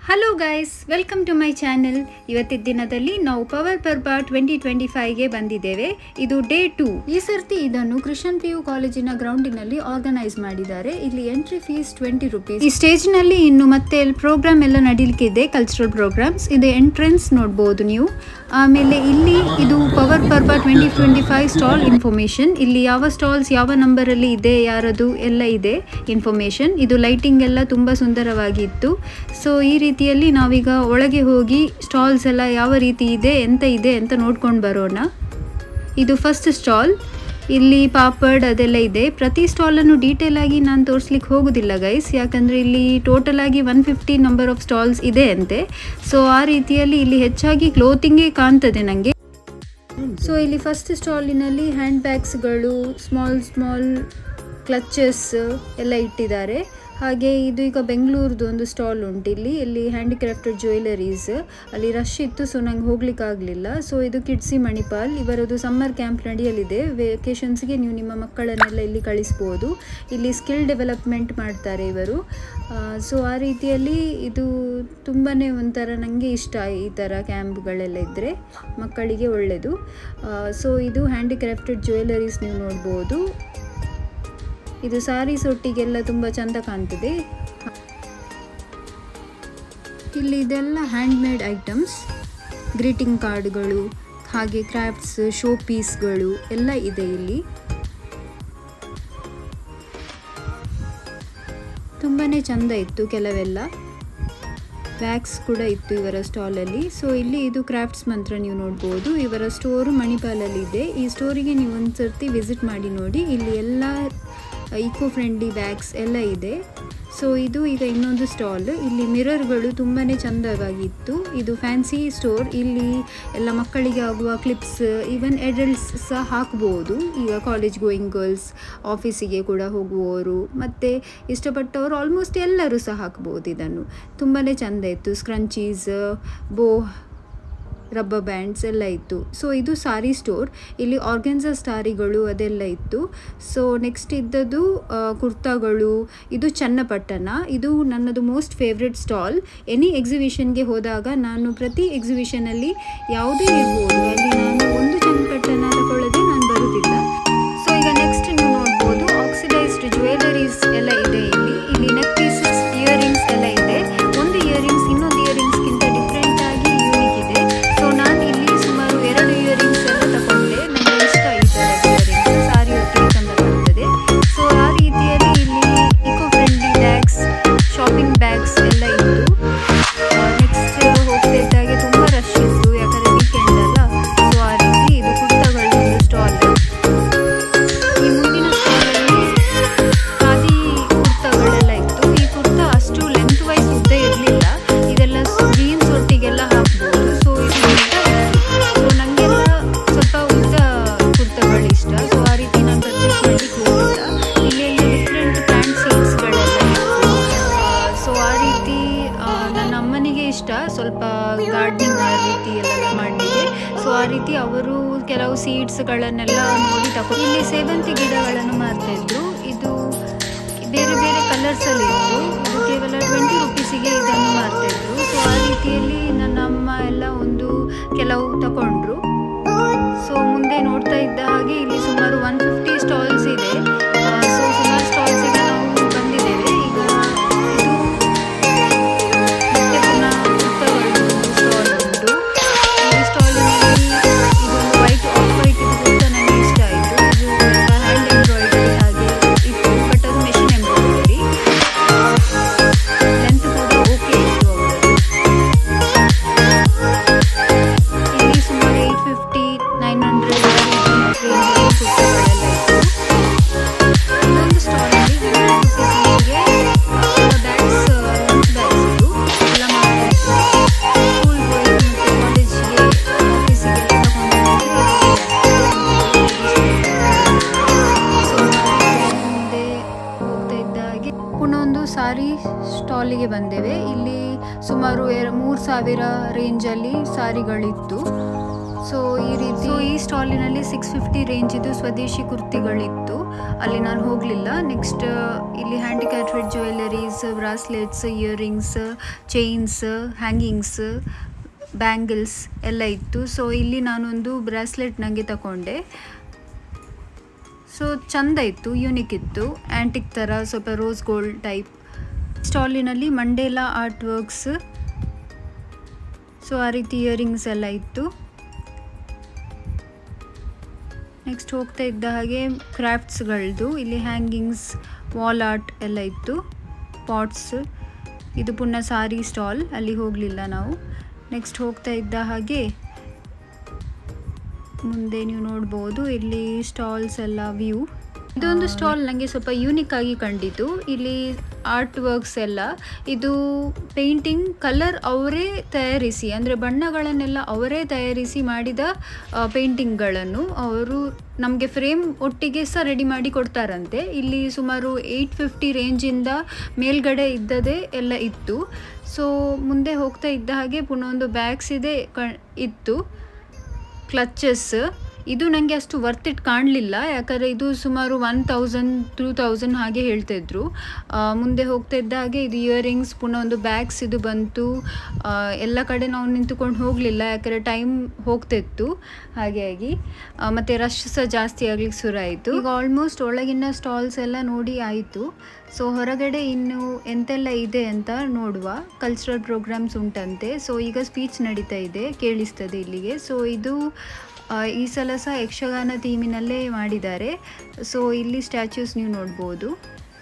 Hello guys, welcome to my channel. ಇವತ್ತಿನ ದಿನದಲ್ಲಿ ನಾವು ಪವರ್ ಪರ್ಬ 2025ಗೆ ಬಂದಿದ್ದೇವೆ. ಇದು ಡೇ 2. ಈ ಸರ್ತಿ ಇದನ್ನು ಕ್ರಿಶ್ಚಿಯನ್ PU ಕಾಲೇಜಿನ ಗ್ರೌಂಡಿನಲ್ಲಿ ಆರ್ಗನೈಸ್ ಮಾಡಿದ್ದಾರೆ. ಇಲ್ಲಿ ಎಂಟ್ರಿ ಫೀಸ್ 20 ರೂಪೀಸ್. ಈ ಸ್ಟೇಜ್ನಲ್ಲಿ ಇನ್ನು ಮತ್ತೆ ಪ್ರೋಗ್ರಾಮ್ ಎಲ್ಲ ನಡೀಲಿಕ್ಕಿದೆ, ಕಲ್ಚರಲ್ ಪ್ರೋಗ್ರಾಮ್ಸ್. ಇದು ಎಂಟ್ರೆನ್ಸ್ ನೋಡ್ಬೋದು ನೀವು. ಆಮೇಲೆ ಇಲ್ಲಿ ಇದು ಪವರ್ ಪರ್ಬ 2025 ಸ್ಟಾಲ್ ಇನ್ಫಾರ್ಮೇಷನ್. ಇಲ್ಲಿ ಯಾವ ಸ್ಟಾಲ್ಸ್ ಯಾವ ನಂಬರಲ್ಲಿ ಇದೆ, ಯಾರದು ಎಲ್ಲ ಇದೆ ಇನ್ಫಾರ್ಮೇಷನ್. ಇದು ಲೈಟಿಂಗ್ ಎಲ್ಲ ತುಂಬ ಸುಂದರವಾಗಿತ್ತು. ಸೊ ಈ ರೀತಿಯಲ್ಲಿ ನಾವೀಗ ಒಳಗೆ ಹೋಗಿ ಸ್ಟಾಲ್ಸ್ ಎಲ್ಲ ಯಾವ ರೀತಿ ಇದೆ, ಎಂತ ಇದೆ ಅಂತ ನೋಡ್ಕೊಂಡು ಬರೋಣ. ಇದು ಫಸ್ಟ್ ಸ್ಟಾಲ್. ಇಲ್ಲಿ ಪಾಪಡ್ ಅದೆಲ್ಲ ಇದೆ. ಪ್ರತಿ ಸ್ಟಾಲನ್ನು ಡೀಟೇಲ್ ಆಗಿ ನಾನು ತೋರಿಸ್ಲಿಕ್ಕೆ ಹೋಗೋದಿಲ್ಲ ಗೈಸ್, ಯಾಕಂದರೆ ಇಲ್ಲಿ ಟೋಟಲ್ ಆಗಿ 150 ನಂಬರ್ ಆಫ್ ಸ್ಟಾಲ್ಸ್ ಇದೆ ಅಂತೆ. ಸೊ ಆ ರೀತಿಯಲ್ಲಿ ಇಲ್ಲಿ ಹೆಚ್ಚಾಗಿ ಕ್ಲೋತಿಂಗೇ ಕಾಣ್ತದೆ ನನಗೆ. ಸೊ ಇಲ್ಲಿ ಫಸ್ಟ್ ಸ್ಟಾಲಿನಲ್ಲಿ ಹ್ಯಾಂಡ್ ಬ್ಯಾಗ್ಸ್ಗಳು, ಸ್ಮಾಲ್ ಕ್ಲಚಸ್ ಎಲ್ಲ ಇಟ್ಟಿದ್ದಾರೆ. ಹಾಗೆ ಇದು ಈಗ ಬೆಂಗಳೂರದು ಒಂದು ಸ್ಟಾಲ್ ಉಂಟು. ಇಲ್ಲಿ ಹ್ಯಾಂಡಿಕ್ರಾಫ್ಟೆಡ್ ಜ್ಯುವೆಲರೀಸ್. ಅಲ್ಲಿ ರಶ್ ಇತ್ತು, ಸೊ ನಂಗೆ ಹೋಗ್ಲಿಕ್ಕಾಗಲಿಲ್ಲ. ಸೊ ಇದು ಕಿಡ್ಸಿ ಮಣಿಪಾಲ್. ಇವರದು ಸಮ್ಮರ್ ಕ್ಯಾಂಪ್ ನಡೆಯಲಿದೆ. ವೆಕೇಷನ್ಸ್ಗೆ ನೀವು ನಿಮ್ಮ ಮಕ್ಕಳನ್ನೆಲ್ಲ ಇಲ್ಲಿ ಕಳಿಸ್ಬೋದು. ಇಲ್ಲಿ ಸ್ಕಿಲ್ ಡೆವಲಪ್ಮೆಂಟ್ ಮಾಡ್ತಾರೆ ಇವರು. ಸೊ ಆ ರೀತಿಯಲ್ಲಿ ಇದು ತುಂಬಾ ಒಂಥರ ನನಗೆ ಇಷ್ಟ. ಈ ಥರ ಕ್ಯಾಂಪ್ಗಳೆಲ್ಲ ಇದ್ದರೆ ಮಕ್ಕಳಿಗೆ ಒಳ್ಳೆಯದು. ಸೊ ಇದು ಹ್ಯಾಂಡಿಕ್ರಾಫ್ಟೆಡ್ ಜ್ಯುವೆಲರೀಸ್ ನೀವು ನೋಡ್ಬೋದು. ಇದು ಸಾರೀಸ್ ಒಟ್ಟಿಗೆಲ್ಲ ತುಂಬ ಚೆಂದ ಕಾಣ್ತದೆ. ಇಲ್ಲಿ ಇದೆಲ್ಲ ಹ್ಯಾಂಡ್ ಮೇಡ್ ಐಟಮ್ಸ್, ಗ್ರೀಟಿಂಗ್ ಕಾರ್ಡ್ಗಳು, ಹಾಗೆ ಕ್ರಾಫ್ಟ್ಸ್, ಶೋ ಪೀಸ್ಗಳು ಎಲ್ಲ ಇದೆ ಇಲ್ಲಿ. ತುಂಬಾ ಚೆಂದ ಇತ್ತು. ಕೆಲವೆಲ್ಲ ಬ್ಯಾಗ್ಸ್ ಕೂಡ ಇತ್ತು ಇವರ ಸ್ಟಾಲಲ್ಲಿ. ಸೊ ಇಲ್ಲಿ ಇದು ಕ್ರಾಫ್ಟ್ಸ್ ಮಂತ್ರ ನೀವು ನೋಡ್ಬೋದು. ಇವರ ಸ್ಟೋರು ಮಣಿಪಾಲಲ್ಲಿ ಇದೆ. ಈ ಸ್ಟೋರಿಗೆ ನೀವು ಒಂದು ಸರ್ತಿ ವಿಸಿಟ್ ಮಾಡಿ ನೋಡಿ. ಇಲ್ಲಿ ಎಲ್ಲ ಈಕೋ ಫ್ರೆಂಡ್ಲಿ ಬ್ಯಾಗ್ಸ್ ಎಲ್ಲ ಇದೆ. ಸೊ ಇದು ಈಗ ಇನ್ನೊಂದು ಸ್ಟಾಲ್. ಇಲ್ಲಿ ಮಿರರ್ಗಳು ತುಂಬಾ ಚೆಂದವಾಗಿತ್ತು. ಇದು ಫ್ಯಾನ್ಸಿ ಸ್ಟೋರ್. ಇಲ್ಲಿ ಎಲ್ಲ ಮಕ್ಕಳಿಗೆ ಆಗುವ ಕ್ಲಿಪ್ಸ್, ಈವನ್ ಅಡಲ್ಟ್ಸ್ ಸಹ ಹಾಕ್ಬೋದು. ಈಗ ಕಾಲೇಜ್ ಗೋಯಿಂಗ್ ಗರ್ಲ್ಸ್, ಆಫೀಸಿಗೆ ಕೂಡ ಹೋಗುವವರು, ಮತ್ತು ಇಷ್ಟಪಟ್ಟವರು ಆಲ್ಮೋಸ್ಟ್ ಎಲ್ಲರೂ ಸಹ ಹಾಕ್ಬೋದು ಇದನ್ನು. ತುಂಬಾ ಚೆಂದ ಇತ್ತು. ಸ್ಕ್ರಂಚೀಸ್, ಬೋ, ರಬ್ಬರ್ ಬ್ಯಾಂಡ್ಸ್ ಎಲ್ಲ ಇತ್ತು. ಸೊ ಇದು ಸಾರಿ ಸ್ಟೋರ್. ಇಲ್ಲಿ ಆರ್ಗೆನ್ಸಾ ಸಾರಿಗಳು ಅದೆಲ್ಲ ಇತ್ತು. ಸೊ ನೆಕ್ಸ್ಟ್ ಇದ್ದದ್ದು ಕುರ್ತಾಗಳು. ಇದು ಚನ್ನಪಟ್ಟಣ. ಇದು ನನ್ನದು ಮೋಸ್ಟ್ ಫೇವ್ರೆಟ್ ಸ್ಟಾಲ್. ಎನಿ ಎಕ್ಸಿಬಿಷನ್ಗೆ ಹೋದಾಗ ನಾನು ಪ್ರತಿ ಎಕ್ಸಿಬಿಷನಲ್ಲಿ ಯಾವುದೇ ಇರ್ಬೋದು, ಅಲ್ಲಿ ನಾನು ಒಂದು ಚನ್ನಪಟ್ಟಣ ತಗೊಳ್ಳದೆ ನಾನು ಬರುವುದಿಲ್ಲ. ಸೊ ಈಗ ನೆಕ್ಸ್ಟ್ ನೀವು ನೋಡ್ಬೋದು ಆಕ್ಸಿಡೈಸ್ಡ್ ಜ್ಯುವೆಲರೀಸ್ ಎಲ್ಲ ಇದೆ. ಇಲ್ಲಿ ನೆಕ್ ಪೀಸಸ್, ಇಯರಿಂಗ್ಸ್ ಎಲ್ಲ ಇದೆ. ಒಂದು ಇಯರಿಂಗ್ಸ್ ಇನ್ನೊಂದು ಇಯರಿಂಗ್ಸ್ಗಿಂತ ಡಿಫ್ರೆಂಟ್ ಆಗಿ ಯೂನಿಕ್ ಇದೆ. ಸೊ ನಾನು ಇಲ್ಲಿ ಸುಮಾರು 2 ಇಯರಿಂಗ್ಸ್ ಎಲ್ಲ ತಗೊಂಡೆ. ನನಗೆ ಇಷ್ಟ ಈ ಥರ ಇಯರಿಂಗ್ಸ್, ಸಾರಿ ಒಟ್ಟಿಗೆ ಚೆಂದ ಕಾಣ್ತದೆ. ಸೊ ಆ ರೀತಿಯಲ್ಲಿ ಇಲ್ಲಿ eco friendly bags, shopping bags ಎಲ್ಲ ಇತ್ತು. ನೆಕ್ಸ್ಟ್ ಹೋಗ್ತಾ ಇದ್ದಾಗೆ ತುಂಬ ರಶ್ ಇತ್ತು, ಯಾಕಂದರೆ ವೀಕೆಂಡ್ ಅಲ್ಲ. ಸೊ ಆ ರೀತಿ ಇದು ಕುರ್ತಾಗಳು ಸ್ಟಾಲ್. ಈ ಮುಂದಿನ ಸ್ಟಾಲಲ್ಲಿ ಖಾದಿ ಕುರ್ತಾಗಳೆಲ್ಲ ಇತ್ತು. ಈ ಕುರ್ತಾ ಅಷ್ಟು ಲೆಂತ್ ವೈಸ್ ಉದ್ದ ಇರಲಿಲ್ಲ. ಇದೆಲ್ಲ ಜೀನ್ಸ್ ಒಟ್ಟಿಗೆಲ್ಲ ಹಾಕ್ಬೋದು. ಸೊ ಇದು ಉದ್ದ ಇತ್ತು. ಸೊ ನನಗೆಲ್ಲ ಸ್ವಲ್ಪ ಉದ್ದ ಕುರ್ತಾಗಳು ಇಷ್ಟ. ಸೊ ಆ ರೀತಿ ನಾನು ಪರ್ಚೇಸ್ ಮಾಡಲಿಕ್ಕೆ ಹೋಗಿಲ್ಲ. ಇಲ್ಲೆಲ್ಲ ಡಿಫ್ರೆಂಟ್ ಪ್ಯಾಂಟ್ ಸೀಟ್ಸ್ಗಳೆಲ್ಲ ಇತ್ತು. ಸೊ ಆ ರೀತಿ ನನ್ನ ಅಮ್ಮನಿಗೆ ಇಷ್ಟ ಸ್ವಲ್ಪ ಗಾರ್ಡನಿಂಗ್ ಆ ರೀತಿ ಎಲ್ಲ ಮಾಡಲಿಕ್ಕೆ. ಸೊ ಆ ರೀತಿ ಅವರು ಕೆಲವು ಸೀಡ್ಸ್ಗಳನ್ನೆಲ್ಲ ನೋಡಿ ತಗೊಂಡು ಇಲ್ಲಿ ಸೇವಂತಿ ಗಿಡಗಳನ್ನು ಮಾರ್ತಾಯಿದ್ರು. ಇದು ಬೇರೆ ಬೇರೆ ಕಲರ್ಸಲ್ಲಿ ಇತ್ತು. ಇದು ಕೇವಲ 20 ರೂಪೀಸಿಗೆ ಇದನ್ನು ಮಾರ್ತಾಯಿದ್ರು. ಸೊ ಆ ರೀತಿಯಲ್ಲಿ ನನ್ನ ಅಮ್ಮ ಎಲ್ಲ ಕೆಲವು ತಗೊಂಡ್ರು. ಸೊ ಮುಂದೆ ನೋಡ್ತಾ ಇದ್ದ ಹಾಗೆ ಇಲ್ಲಿ ಸುಮಾರು 150 ಸ್ಟಾಲ್ಸ್ ಇದೆ. ಸೊ ಸುಮಾರು ಸ್ಟಾಲ್ಸಿಗೆ ನಾವು ಬಂದಿದ್ದೇವೆ. ಈಗ ಇದು ಮತ್ತೆ ಪುನಃ ಕುರ್ತಾಗಳು ಸ್ಟಾಲ್ ಉಂಟು. ಈ ಸ್ಟಾಲಿನಲ್ಲಿ ಇದೊಂದು ವೈಟ್ ಆಫ್ ವೈಟ್ ಇದು ಕುರ್ತಾ ನನಗೆ ಇಷ್ಟ ಆಯಿತು. ಇದು ಹ್ಯಾಂಡ್ ಎಂಬ್ರಾಯ್ಡರಿ ಹಾಗೆ ಇತ್ತು, ಬಟ್ ಅದು ಮೆಷಿನ್ ಎಂಬ್ರಾಯ್ಡರಿ. ಲೆಂತ್ ಕೂಡ ಓಕೆ ಇತ್ತು ಅವರದ್ದು. ಇಲ್ಲಿ ಸುಮಾರು 850, 900 ರೇಂಜ್ ಕುರ್ತಾಗಳೆಲ್ಲ ಇತ್ತು. ಇನ್ನೊಂದು ಸ್ಟಾಲಲ್ಲಿ 100 ರೂಪೀಸಿಗೆ ಬ್ಯಾಗ್ಸ್, ಲಂಚ್ ಬ್ಯಾಗ್ಸ್ ಇದು ಎಲ್ಲ ಮಾಡ್ತಾ ಇತ್ತು. ಸ್ಕೂಲ್ ಗೋಯಿಂಗ್ ಮತ್ತು ಕಾಲೇಜಿಗೆ, ಆಫೀಸಿಗೆಲ್ಲ ಮುಂದೆ ಹೋಗ್ತಾ ಇದ್ದ ಹಾಗೆ ಪುನಃ ಒಂದು ಸಾರಿ ಸ್ಟಾಲಿಗೆ ಬಂದೇವೆ. ಇಲ್ಲಿ ಸುಮಾರು 3000 ರೇಂಜಲ್ಲಿ ಸಾರಿಗಳಿತ್ತು. ಸೊ ಈ ಸ್ಟಾಲಿನಲ್ಲಿ 650 ರೇಂಜಿದು ಸ್ವದೇಶಿ ಕುರ್ತಿಗಳಿತ್ತು. ಅಲ್ಲಿ ನಾನು ಹೋಗಲಿಲ್ಲ. ನೆಕ್ಸ್ಟ್ ಇಲ್ಲಿ handcrafted jewelleries, bracelets, earrings, chains, hangings, bangles ಎಲ್ಲ ಇತ್ತು. ಸೊ ಇಲ್ಲಿ ನಾನೊಂದು ಬ್ರಾಸ್ಲೆಟ್ ನನಗೆ ತಗೊಂಡೆ. ಸೊ ಚಂದ ಇತ್ತು, ಯೂನಿಕ್ ಇತ್ತು, ಆ್ಯಂಟಿಕ್ ಥರ, ಸ್ವಲ್ಪ ರೋಸ್ ಗೋಲ್ಡ್ ಟೈಪ್. ಸ್ಟಾಲಿನಲ್ಲಿ ಮಂಡೇಲಾ ಆರ್ಟ್ ವರ್ಕ್ಸ್, ಸೊ ಆ ರೀತಿ ಇಯರಿಂಗ್ಸ್ ಎಲ್ಲ ಇತ್ತು. ನೆಕ್ಸ್ಟ್ ಹೋಗ್ತಾ ಇದ್ದ ಹಾಗೆ ಕ್ರಾಫ್ಟ್ಸ್ಗಳದ್ದು, ಇಲ್ಲಿ ಹ್ಯಾಂಗಿಂಗ್ಸ್, ವಾಲ್ ಆರ್ಟ್ ಎಲ್ಲ ಇತ್ತು, ಪಾಟ್ಸ್. ಇದು ಪುನಃ ಸಾರಿ ಸ್ಟಾಲ್, ಅಲ್ಲಿ ಹೋಗಲಿಲ್ಲ ನಾವು. ನೆಕ್ಸ್ಟ್ ಹೋಗ್ತಾ ಇದ್ದ ಹಾಗೆ ಮುಂದೆ ನೀವು ನೋಡ್ಬೋದು ಇಲ್ಲಿ ಸ್ಟಾಲ್ಸ್ ಎಲ್ಲ ವ್ಯೂ. ಇದೊಂದು ಸ್ಟಾಲ್ ನನಗೆ ಸ್ವಲ್ಪ ಯೂನಿಕ್ ಆಗಿ ಕಂಡಿತು. ಇಲ್ಲಿ ಆರ್ಟ್ ವರ್ಕ್ಸ್ ಎಲ್ಲ, ಇದು ಪೇಂಟಿಂಗ್ ಕಲರ್ ಅವರೇ ತಯಾರಿಸಿ, ಅಂದರೆ ಬಣ್ಣಗಳನ್ನೆಲ್ಲ ಅವರೇ ತಯಾರಿಸಿ ಮಾಡಿದ ಪೇಂಟಿಂಗ್ಗಳನ್ನು ಅವರು ನಮಗೆ ಫ್ರೇಮ್ ಒಟ್ಟಿಗೆ ಸಹ ರೆಡಿ ಮಾಡಿ ಕೊಡ್ತಾರಂತೆ. ಇಲ್ಲಿ ಸುಮಾರು 850 ರೇಂಜಿಂದ ಮೇಲ್ಗಡೆ ಇದ್ದದೇ ಎಲ್ಲ ಇತ್ತು. ಸೊ ಮುಂದೆ ಹೋಗ್ತಾ ಇದ್ದ ಹಾಗೆ ಪುನಃ ಒಂದು ಬ್ಯಾಗ್ಸ್ ಇದೆ ಇತ್ತು, ಕ್ಲಚಸ್. ಇದು ನನಗೆ ಅಷ್ಟು ವರ್ತ್ ಇಟ್ ಕಾಣಲಿಲ್ಲ, ಯಾಕಂದರೆ ಇದು ಸುಮಾರು 1000-2000 ಹಾಗೆ ಹೇಳ್ತಾಯಿದ್ರು. ಮುಂದೆ ಹೋಗ್ತಾ ಇದ್ದ ಹಾಗೆ ಇದು ಇಯರಿಂಗ್ಸ್, ಪುನಃ ಒಂದು ಬ್ಯಾಗ್ಸ್ ಇದು ಬಂತು. ಎಲ್ಲ ಕಡೆ ನಾವು ನಿಂತುಕೊಂಡು ಹೋಗಲಿಲ್ಲ, ಯಾಕಂದರೆ ಟೈಮ್ ಹೋಗ್ತಿತ್ತು ಹಾಗಾಗಿ. ಮತ್ತು ರಶ್ ಸಹ ಜಾಸ್ತಿ ಆಗ್ಲಿಕ್ಕೆ ಶುರು ಆಯಿತು. ಈಗ ಆಲ್ಮೋಸ್ಟ್ ಒಳಗಿನ ಸ್ಟಾಲ್ಸ್ ಎಲ್ಲ ನೋಡಿ ಆಯಿತು. ಸೊ ಹೊರಗಡೆ ಇನ್ನು ಎಂತೆಲ್ಲ ಇದೆ ಅಂತ ನೋಡುವ. ಕಲ್ಚರಲ್ ಪ್ರೋಗ್ರಾಮ್ಸ್ ಉಂಟಂತೆ. ಸೊ ಈಗ ಸ್ಪೀಚ್ ನಡೀತಾ ಇದೆ, ಕೇಳಿಸ್ತದೆ ಇಲ್ಲಿಗೆ. ಸೊ ಇದು ಈ ಸಲ ಸಹ ಯಕ್ಷಗಾನ ಥೀಮಿನಲ್ಲೇ ಮಾಡಿದ್ದಾರೆ. ಸೊ ಇಲ್ಲಿ ಸ್ಟ್ಯಾಚ್ಯೂಸ್ ನೀವು ನೋಡ್ಬೋದು.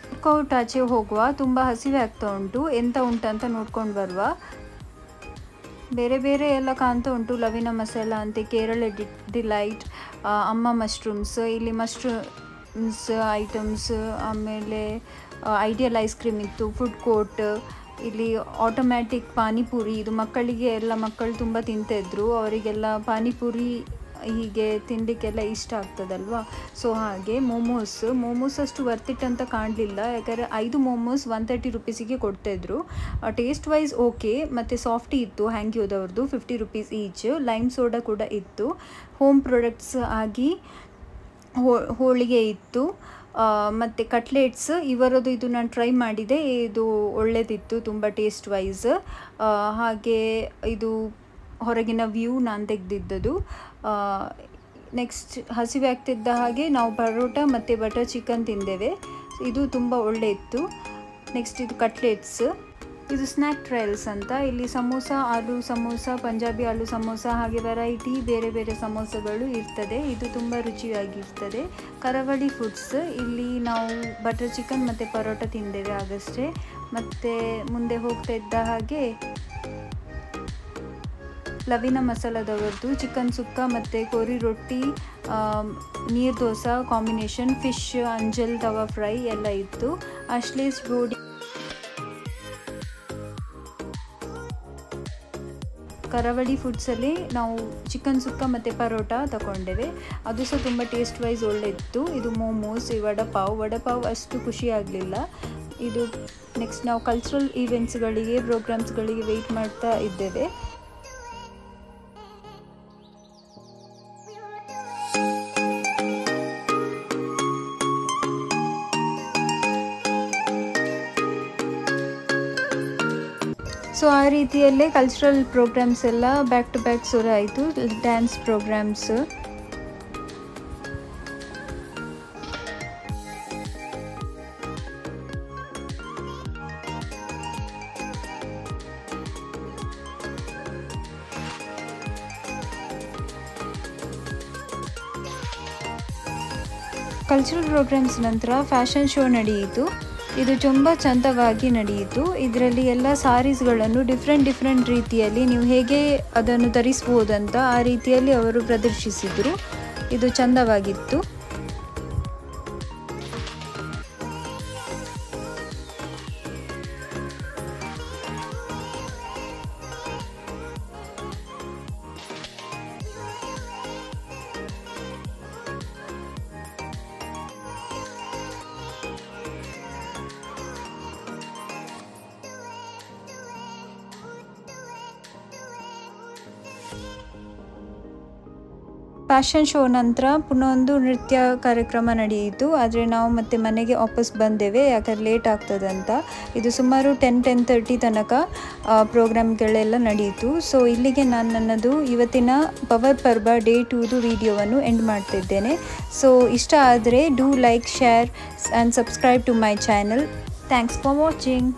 ವರ್ಕೌಟ್ ಆಚೆ ಹೋಗುವ, ತುಂಬ ಹಸಿವೆ ಆಗ್ತಾ ಉಂಟು, ಎಂತ ಉಂಟಂತ ನೋಡ್ಕೊಂಡು ಬರುವ. ಬೇರೆ ಬೇರೆ ಎಲ್ಲ ಕಾಣ್ತಾ ಉಂಟು. ಲವಿನ ಮಸಾಲ ಅಂತೆ, ಕೇರಳ ಡಿಲೈಟ್, ಅಮ್ಮ ಮಶ್ರೂಮ್ಸ್, ಇಲ್ಲಿ ಮಶ್ರೂಮ್ಸ್ ಐಟಮ್ಸ್. ಆಮೇಲೆ ಐಡಿಯಲ್ ಐಸ್ ಕ್ರೀಮ್ ಇತ್ತು, ಫುಡ್ ಕೋರ್ಟ್. ಇಲ್ಲಿ ಆಟೋಮ್ಯಾಟಿಕ್ ಪಾನಿಪುರಿ, ಇದು ಮಕ್ಕಳಿಗೆ ಎಲ್ಲ, ಮಕ್ಕಳು ತುಂಬ ತಿಂತಿದ್ರು, ಅವರಿಗೆಲ್ಲ ಪಾನಿಪುರಿ ಹೀಗೆ ತಿನ್ನಲಿಕ್ಕೆಲ್ಲ ಇಷ್ಟ ಆಗ್ತದಲ್ವಾ. ಸೊ ಹಾಗೆ ಮೋಮೋಸ್ ಅಷ್ಟು ವರ್ತಿಟ್ ಅಂತ ಕಾಣಲಿಲ್ಲ, ಯಾಕಂದರೆ 5 ಮೋಮೋಸ್ 130 ರುಪೀಸಿಗೆ ಕೊಡ್ತಾಯಿದ್ರು. Taste wise okay. ಮತ್ತು ಸಾಫ್ಟಿ ಇತ್ತು, ಹ್ಯಾಂಗ್ಯೂದವ್ರದ್ದು 50 ರುಪೀಸ್ ಈಚ್. ಲೈಮ್ ಸೋಡಾ ಕೂಡ ಇತ್ತು. ಹೋಮ್ ಪ್ರಾಡಕ್ಟ್ಸ್ ಆಗಿ ಹೋಳಿಗೆ ಇತ್ತು, ಮತ್ತು ಕಟ್ಲೆಟ್ಸ್ ಇವರದ್ದು. ಇದು ನಾನು ಟ್ರೈ ಮಾಡಿದೆ, ಇದು ಒಳ್ಳೆದಿತ್ತು ತುಂಬ ಟೇಸ್ಟ್ ವೈಸ್. ಹಾಗೆ ಇದು ಹೊರಗಿನ ವ್ಯೂ ನಾನು ತೆಗೆದಿದ್ದದು. ನೆಕ್ಸ್ಟ್ ಹಸಿವೆ ಆಗ್ತಿದ್ದ ಹಾಗೆ ನಾವು ಪರೋಟ ಮತ್ತು ಬಟರ್ ಚಿಕನ್ ತಿಂದೇವೆ, ಇದು ತುಂಬ ಒಳ್ಳೆ ಇತ್ತು. ನೆಕ್ಸ್ಟ್ ಇದು ಕಟ್ಲೆಟ್ಸ್, ಇದು ಸ್ನ್ಯಾಕ್ ಟ್ರಯಲ್ಸ್ ಅಂತ. ಇಲ್ಲಿ ಸಮೋಸ, ಆಲೂ ಸಮೋಸ, ಪಂಜಾಬಿ ಆಲೂ ಸಮೋಸ, ಹಾಗೆ ವೆರೈಟಿ ಬೇರೆ ಬೇರೆ ಸಮೋಸಗಳು ಇರ್ತದೆ. ಇದು ತುಂಬ ರುಚಿಯಾಗಿರ್ತದೆ. ಕರಾವಳಿ ಫುಡ್ಸ್, ಇಲ್ಲಿ ನಾವು ಬಟರ್ ಚಿಕನ್ ಮತ್ತು ಪರೋಟ ತಿಂದೇವೆ ಆಗಷ್ಟೇ. ಮತ್ತು ಮುಂದೆ ಹೋಗ್ತಾ ಇದ್ದ ಹಾಗೆ ಲವಿನ ಮಸಾಲದವರದ್ದು ಚಿಕನ್ ಸುಕ್ಕ ಮತ್ತು ಕೋರಿ ರೊಟ್ಟಿ, ನೀರು ದೋಸೆ ಕಾಂಬಿನೇಷನ್, ಫಿಶ್, ಅಂಜಲ್ ತವಾ ಫ್ರೈ ಎಲ್ಲ ಇತ್ತು. ಅಶ್ಲೇಸ್ ಬೋಡಿ ಕರಾವಳಿ ಫುಡ್ಸಲ್ಲಿ ನಾವು ಚಿಕನ್ ಸುಕ್ಕ ಮತ್ತು ಪರೋಟ ತಗೊಂಡೆವೆ, ಅದು ಸಹ ತುಂಬ ಟೇಸ್ಟ್ ವೈಸ್ ಒಳ್ಳೆ ಇತ್ತು. ಇದು ಮೋಮೋಸ್, ವಡಪಾವ್ ಅಷ್ಟು ಖುಷಿ ಆಗಲಿಲ್ಲ. ಇದು ನೆಕ್ಸ್ಟ್ ನಾವು ಕಲ್ಚರಲ್ ಈವೆಂಟ್ಸ್ಗಳಿಗೆ, ಪ್ರೋಗ್ರಾಮ್ಸ್ಗಳಿಗೆ ವೆಯ್ಟ್ ಮಾಡ್ತಾ ಇದ್ದೇವೆ. ಸೊ ಆ ರೀತಿಯಲ್ಲೇ ಕಲ್ಚರಲ್ ಪ್ರೋಗ್ರಾಮ್ಸ್ ಎಲ್ಲ ಬ್ಯಾಕ್ ಟು ಬ್ಯಾಕ್ ಶುರು ಆಯಿತು. ಡ್ಯಾನ್ಸ್ ಪ್ರೋಗ್ರಾಮ್ಸ್, ಕಲ್ಚರಲ್ ಪ್ರೋಗ್ರಾಮ್ಸ್ ನಂತರ ಫ್ಯಾಷನ್ ಶೋ ನಡೆಯಿತು. ಇದು ತುಂಬ ಚಂದವಾಗಿ ನಡೆಯಿತು. ಇದರಲ್ಲಿ ಎಲ್ಲ ಸಾರೀಸ್ಗಳನ್ನು ಡಿಫ್ರೆಂಟ್ ರೀತಿಯಲ್ಲಿ ನೀವು ಹೇಗೆ ಅದನ್ನು ಧರಿಸ್ಬೋದಂತ ಆ ರೀತಿಯಲ್ಲಿ ಅವರು ಪ್ರದರ್ಶಿಸಿದರು. ಇದು ಚಂದವಾಗಿತ್ತು. ಫ್ಯಾಷನ್ ಶೋ ನಂತರ ಪುನಃ ಒಂದು ನೃತ್ಯ ಕಾರ್ಯಕ್ರಮ ನಡೆಯಿತು. ಆದರೆ ನಾವು ಮತ್ತೆ ಮನೆಗೆ ವಾಪಸ್ ಬಂದೇವೆ, ಯಾಕಂದರೆ ಲೇಟ್ ಆಗ್ತದಂತ. ಇದು ಸುಮಾರು 10-10:30 ತನಕ ಪ್ರೋಗ್ರಾಮ್ಗಳೆಲ್ಲ ನಡೆಯಿತು. ಸೊ ಇಲ್ಲಿಗೆ ನಾನು ನನ್ನದು ಇವತ್ತಿನ ಪವರ್ ಪರ್ಬ ಡೇ 2ದು ವಿಡಿಯೋವನ್ನು ಎಂಡ್ ಮಾಡ್ತಿದ್ದೇನೆ. ಸೊ ಇಷ್ಟ ಆದರೆ do like, share and subscribe to my channel. Thanks for watching.